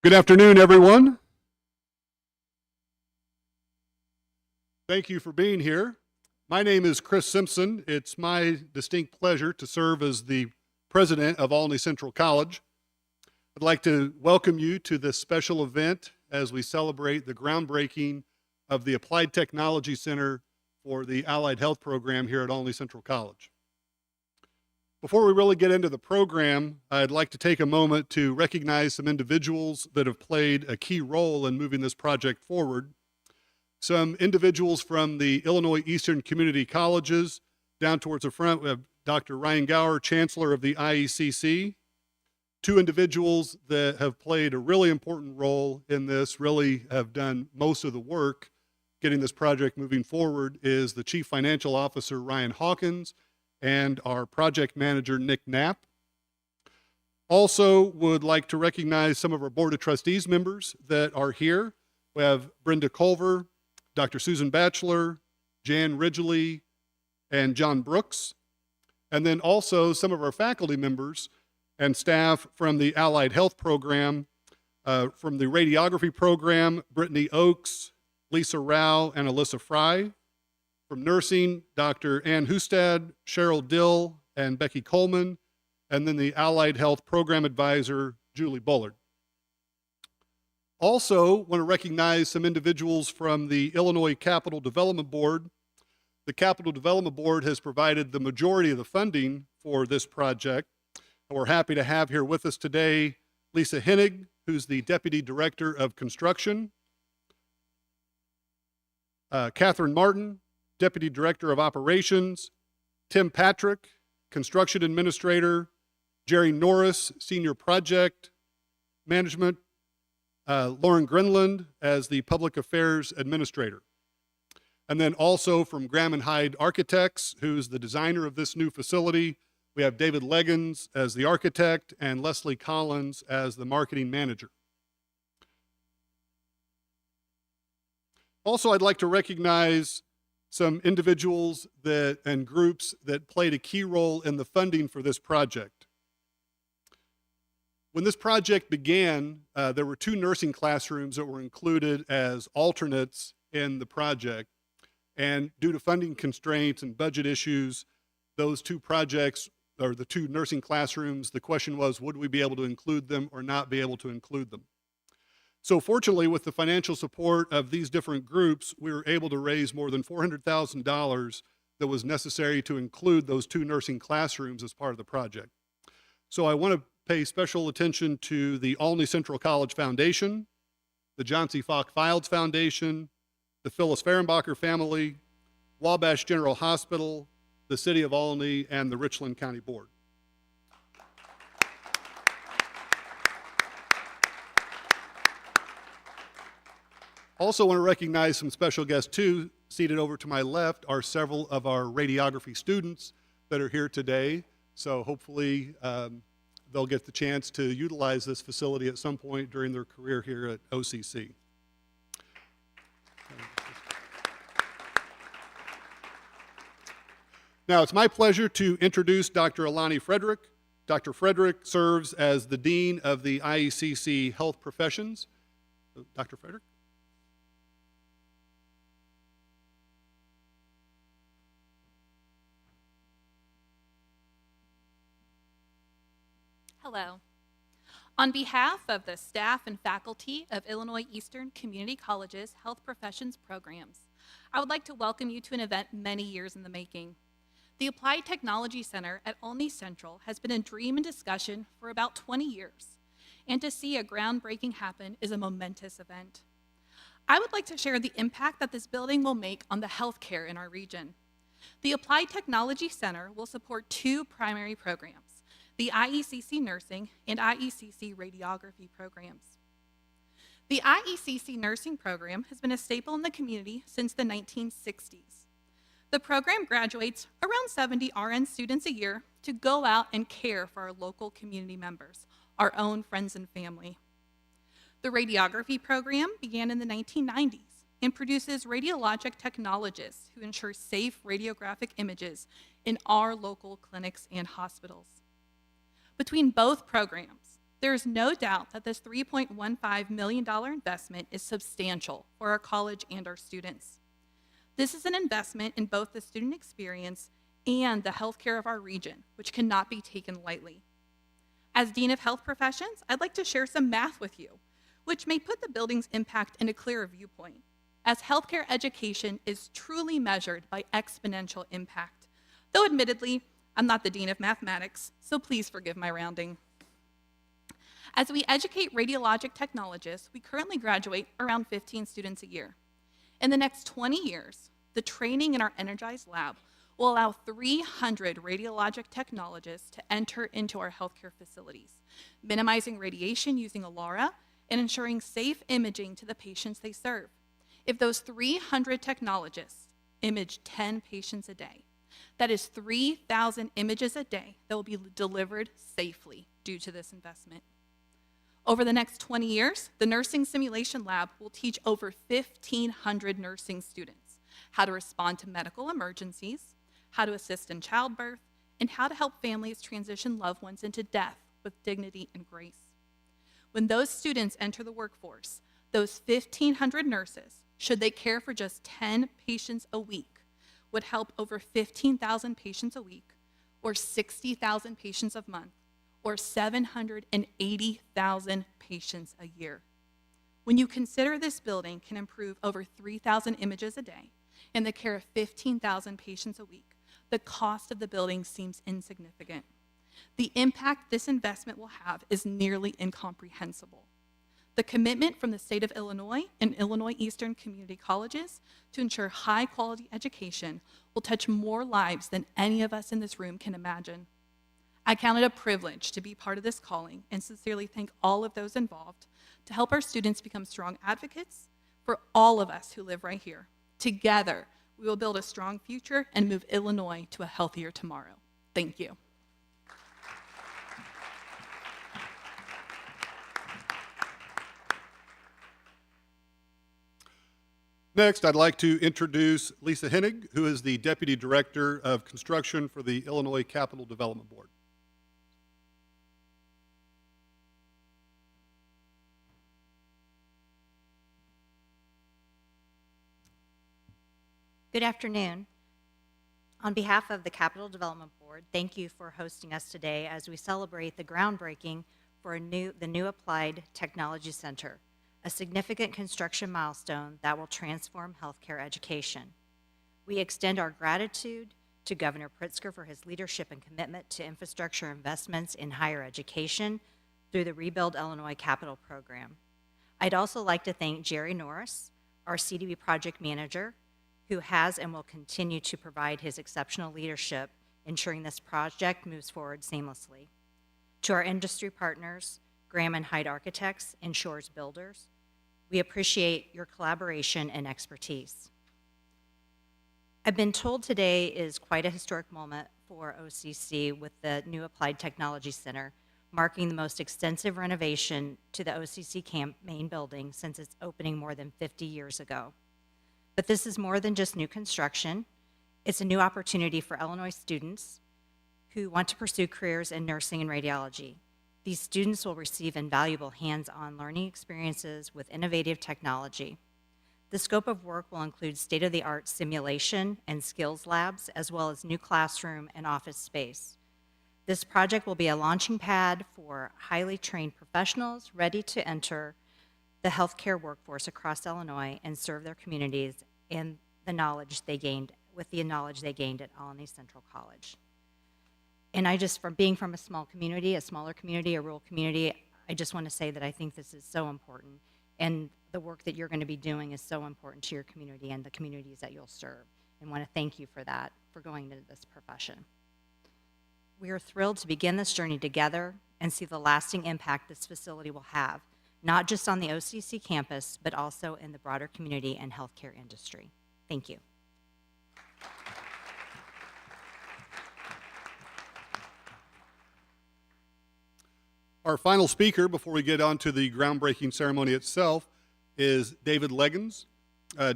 Good afternoon, everyone. Thank you for being here. My name is Chris Simpson. It's my distinct pleasure to serve as the president of Olney Central College. I'd like to welcome you to this special event as we celebrate the groundbreaking of the Applied Technology Center for the Allied Health Program here at Olney Central College. Before we really get into the program, I'd like to take a moment to recognize some individuals that have played a key role in moving this project forward. Some individuals from the Illinois Eastern Community Colleges. Down towards the front, we have Dr. Ryan Gower, Chancellor of the IECC. Two individuals that have played a really important role in this, really have done most of the work getting this project moving forward, is the Chief Financial Officer, Ryan Hawkins, and our project manager, Nick Knapp. Also would like to recognize some of our Board of Trustees members that are here. We have Brenda Culver, Dr. Susan Batchelor, Jan Ridgely, and John Brooks. And then also some of our faculty members and staff from the Allied Health Program, from the Radiography Program, Brittany Oakes, Lisa Rao, and Alyssa Fry. From nursing, Dr. Ann Hustad, Cheryl Dill, and Becky Coleman, and then the Allied Health Program Advisor, Julie Bullard. Also, want to recognize some individuals from the Illinois Capital Development Board. The Capital Development Board has provided the majority of the funding for this project. And we're happy to have here with us today Lisa Hennig, who's the Deputy Director of Construction, Catherine Martin, Deputy Director of Operations, Tim Patrick, Construction Administrator, Jerry Norris, Senior Project Management, Lauren Grinland as the Public Affairs Administrator. And then also from Graham and Hyde Architects, who's the designer of this new facility, we have David Leggins as the architect and Leslie Collins as the marketing manager. Also, I'd like to recognize some individuals and groups that played a key role in the funding for this project. When this project began, there were 2 nursing classrooms that were included as alternates in the project. And due to funding constraints and budget issues, those 2 projects, or the 2 nursing classrooms, the question was, would we be able to include them or not be able to include them? So fortunately, with the financial support of these different groups, we were able to raise more than $400,000 that was necessary to include those 2 nursing classrooms as part of the project. So I want to pay special attention to the Olney Central College Foundation, the John C. Falk Fildes Foundation, the Phyllis Fehrenbacher family, Wabash General Hospital, the City of Olney, and the Richland County Board. Also want to recognize some special guests too. Seated over to my left are several of our radiography students that are here today. So hopefully they'll get the chance to utilize this facility at some point during their career here at OCC. Now it's my pleasure to introduce Dr. Alani Frederick. Dr. Frederick serves as the Dean of the IECC Health Professions. Dr. Frederick? Hello. On behalf of the staff and faculty of Illinois Eastern Community College's Health Professions programs, I would like to welcome you to an event many years in the making. The Applied Technology Center at Olney Central has been a dream in discussion for about 20 years, and to see a groundbreaking happen is a momentous event. I would like to share the impact that this building will make on the healthcare in our region. The Applied Technology Center will support 2 primary programs: the IECC Nursing and IECC Radiography programs. The IECC Nursing program has been a staple in the community since the 1960s. The program graduates around 70 RN students a year to go out and care for our local community members, our own friends and family. The Radiography program began in the 1990s and produces radiologic technologists who ensure safe radiographic images in our local clinics and hospitals. Between both programs, There is no doubt that this $3.15 million investment is substantial for our college and our students. This is an investment in both the student experience and the healthcare of our region, which cannot be taken lightly. As Dean of Health Professions, I'd like to share some math with you, which may put the building's impact in a clearer viewpoint, as healthcare education is truly measured by exponential impact. Though admittedly, I'm not the Dean of Mathematics, so please forgive my rounding. As we educate radiologic technologists, we currently graduate around 15 students a year. In the next 20 years, the training in our Energized lab will allow 300 radiologic technologists to enter into our healthcare facilities, minimizing radiation using ALARA and ensuring safe imaging to the patients they serve. If those 300 technologists image 10 patients a day, that is 3,000 images a day that will be delivered safely due to this investment. Over the next 20 years, the Nursing Simulation Lab will teach over 1,500 nursing students how to respond to medical emergencies, how to assist in childbirth, and how to help families transition loved ones into death with dignity and grace. When those students enter the workforce, those 1,500 nurses, should they care for just 10 patients a week, would help over 15,000 patients a week, or 60,000 patients a month, or 780,000 patients a year. When you consider this building can improve over 3,000 images a day and the care of 15,000 patients a week, the cost of the building seems insignificant. The impact this investment will have is nearly incomprehensible. The commitment from the state of Illinois and Illinois Eastern Community Colleges to ensure high-quality education will touch more lives than any of us in this room can imagine. I count it a privilege to be part of this calling and sincerely thank all of those involved to help our students become strong advocates for all of us who live right here. Together, we will build a strong future and move Illinois to a healthier tomorrow. Thank you. Next, I'd like to introduce Lisa Hennig, who is the Deputy Director of Construction for the Illinois Capital Development Board. Good afternoon. On behalf of the Capital Development Board, thank you for hosting us today as we celebrate the groundbreaking for the new Applied Technology Center, a significant construction milestone that will transform healthcare education. We extend our gratitude to Governor Pritzker for his leadership and commitment to infrastructure investments in higher education through the Rebuild Illinois Capital Program. I'd also like to thank Jerry Norris, our CDB project manager, who has and will continue to provide his exceptional leadership, ensuring this project moves forward seamlessly. To our industry partners, Graham and Hyde Architects and Shores Builders, we appreciate your collaboration and expertise. I've been told today is quite a historic moment for OCC with the new Applied Technology Center, marking the most extensive renovation to the OCC main building since its opening more than 50 years ago. But this is more than just new construction. It's a new opportunity for Illinois students who want to pursue careers in nursing and radiology. These students will receive invaluable hands-on learning experiences with innovative technology. The scope of work will include state-of-the-art simulation and skills labs, as well as new classroom and office space. This project will be a launching pad for highly trained professionals ready to enter the healthcare workforce across Illinois and serve their communities and the knowledge they gained at Olney Central College. And from being from a smaller community, a rural community, I just want to say that I think this is so important, and the work that you're going to be doing is so important to your community and the communities that you'll serve, and want to thank you for that, for going into this profession. We are thrilled to begin this journey together and see the lasting impact this facility will have, not just on the OCC campus, but also in the broader community and healthcare industry. Thank you. Our final speaker before we get on to the groundbreaking ceremony itself is David Leggins.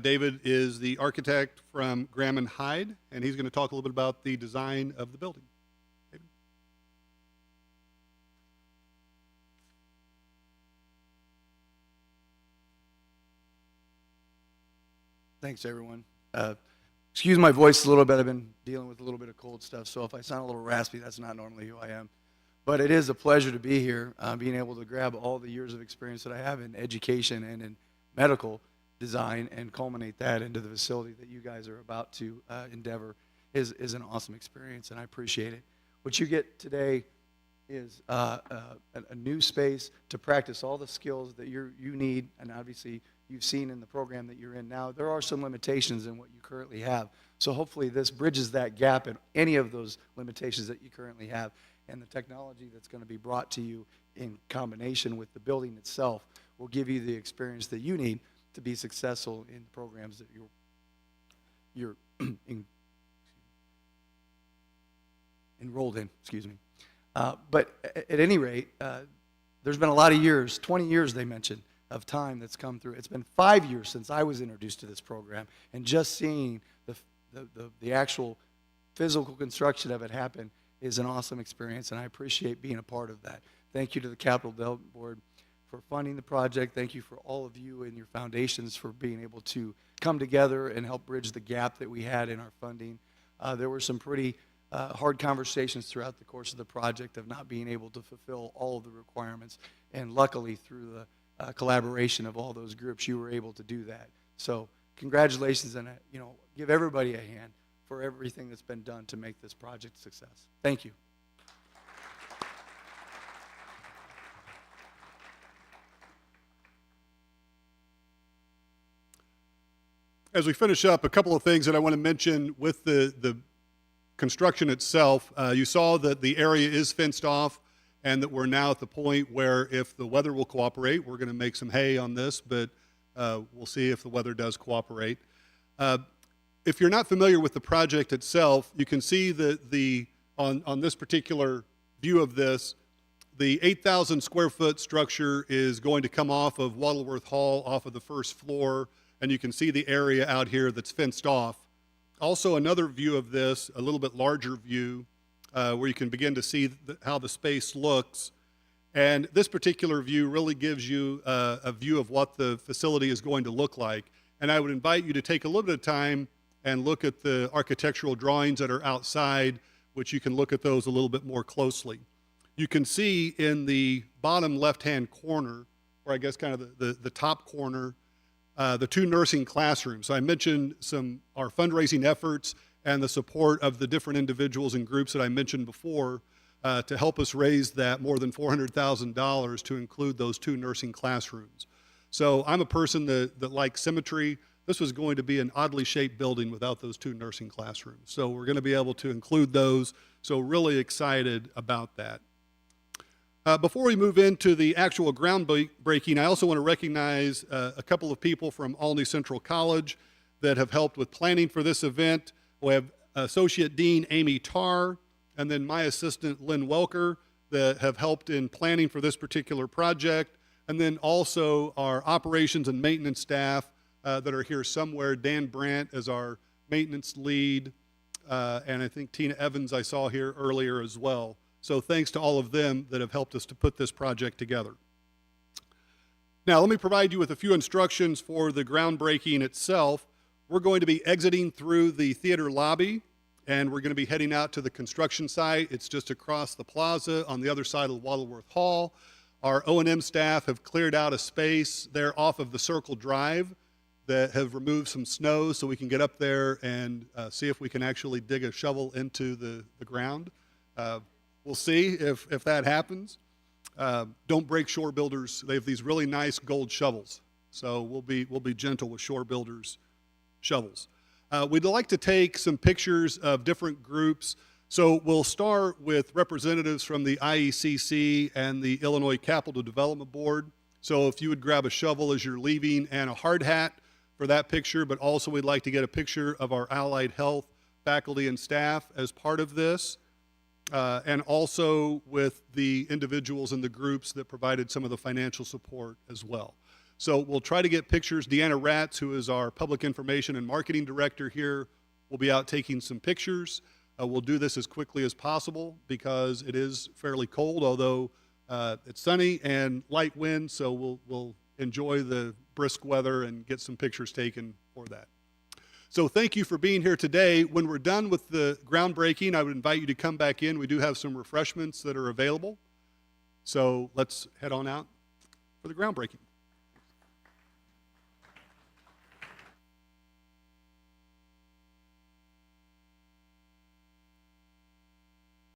David is the architect from Graham and Hyde, and he's going to talk a little bit about the design of the building. David. Thanks, everyone. Excuse my voice a little bit. I've been dealing with a little bit of cold stuff, so if I sound a little raspy, that's not normally who I am. But it is a pleasure to be here, being able to grab all the years of experience that I have in education and in medical design and culminate that into the facility that you guys are about to endeavor is an awesome experience, and I appreciate it. What you get today is a new space to practice all the skills that you need, and obviously you've seen in the program that you're in now. There are some limitations in what you currently have. So hopefully this bridges that gap in any of those limitations that you currently have. And the technology that's going to be brought to you in combination with the building itself will give you the experience that you need to be successful in the programs that you're enrolled in. Excuse me. But at any rate, there's been a lot of years, 20 years they mentioned, of time that's come through. It's been 5 years since I was introduced to this program, and just seeing the actual physical construction of it happen is an awesome experience, and I appreciate being a part of that. Thank you to the Capital Development Board for funding the project. Thank you for all of you and your foundations for being able to come together and help bridge the gap that we had in our funding. There were some pretty hard conversations throughout the course of the project of not being able to fulfill all of the requirements, and luckily through the collaboration of all those groups, you were able to do that. So congratulations, and give everybody a hand for everything that's been done to make this project a success. Thank you. As we finish up, a couple of things that I want to mention with the construction itself. You saw that the area is fenced off, and that we're now at the point where if the weather will cooperate, we're going to make some hay on this, but we'll see if the weather does cooperate. If you're not familiar with the project itself, you can see that on this particular view of this, the 8,000 square foot structure is going to come off of Wattleworth Hall, off of the first floor, and you can see the area out here that's fenced off. Also, another view of this, a little bit larger view, where you can begin to see how the space looks. And this particular view really gives you a view of what the facility is going to look like. And I would invite you to take a little bit of time and look at the architectural drawings that are outside, which you can look at those a little bit more closely. You can see in the bottom left-hand corner, or I guess kind of the top corner, the 2 nursing classrooms. So I mentioned our fundraising efforts and the support of the different individuals and groups that I mentioned before to help us raise that more than $400,000 to include those 2 nursing classrooms. So I'm a person that likes symmetry. This was going to be an oddly shaped building without those 2 nursing classrooms. So we're going to be able to include those. So really excited about that. Before we move into the actual groundbreaking, I also want to recognize a couple of people from Olney Central College that have helped with planning for this event. We have Associate Dean Amy Tarr, and then my assistant Lynn Welker, that have helped in planning for this particular project, and then also our operations and maintenance staff that are here somewhere. Dan Brandt is our maintenance lead, and I think Tina Evans I saw here earlier as well. So thanks to all of them that have helped us to put this project together. Now let me provide you with a few instructions for the groundbreaking itself. We're going to be exiting through the theater lobby, and we're going to be heading out to the construction site. It's just across the plaza on the other side of Wattleworth Hall. Our O&M staff have cleared out a space there off of the Circle Drive that have removed some snow so we can get up there and see if we can actually dig a shovel into the ground. We'll see if that happens. Don't break Shore Builders. They have these really nice gold shovels. So we'll be gentle with Shore Builders shovels. We'd like to take some pictures of different groups. So we'll start with representatives from the IECC and the Illinois Capital Development Board. So if you would grab a shovel as you're leaving and a hard hat for that picture, but also we'd like to get a picture of our allied health faculty and staff as part of this. And also with the individuals and the groups that provided some of the financial support as well. So we'll try to get pictures. Deanna Ratz, who is our Public Information and Marketing Director here, will be out taking some pictures. We'll do this as quickly as possible because it is fairly cold, although it's sunny and light wind, so we'll enjoy the brisk weather and get some pictures taken for that. So thank you for being here today. When we're done with the groundbreaking, I would invite you to come back in. We do have some refreshments that are available. So let's head on out for the groundbreaking.